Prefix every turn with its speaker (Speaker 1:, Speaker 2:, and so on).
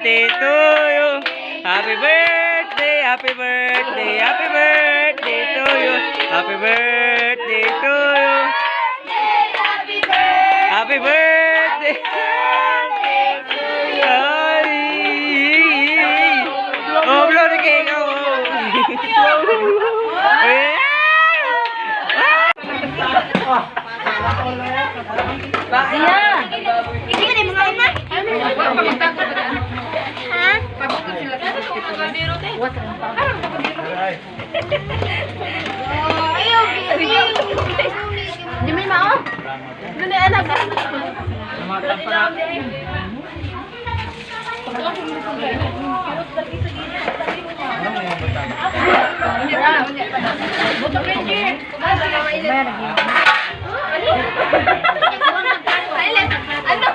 Speaker 1: birthday to you. Happy birthday, happy birthday, happy birthday to you. Happy birthday to you. Happy birthday. Oh, blow the cake.
Speaker 2: Iya. Ini kan yang main mah. Hah? Ayo, di mana mau? Ini anak. Ano?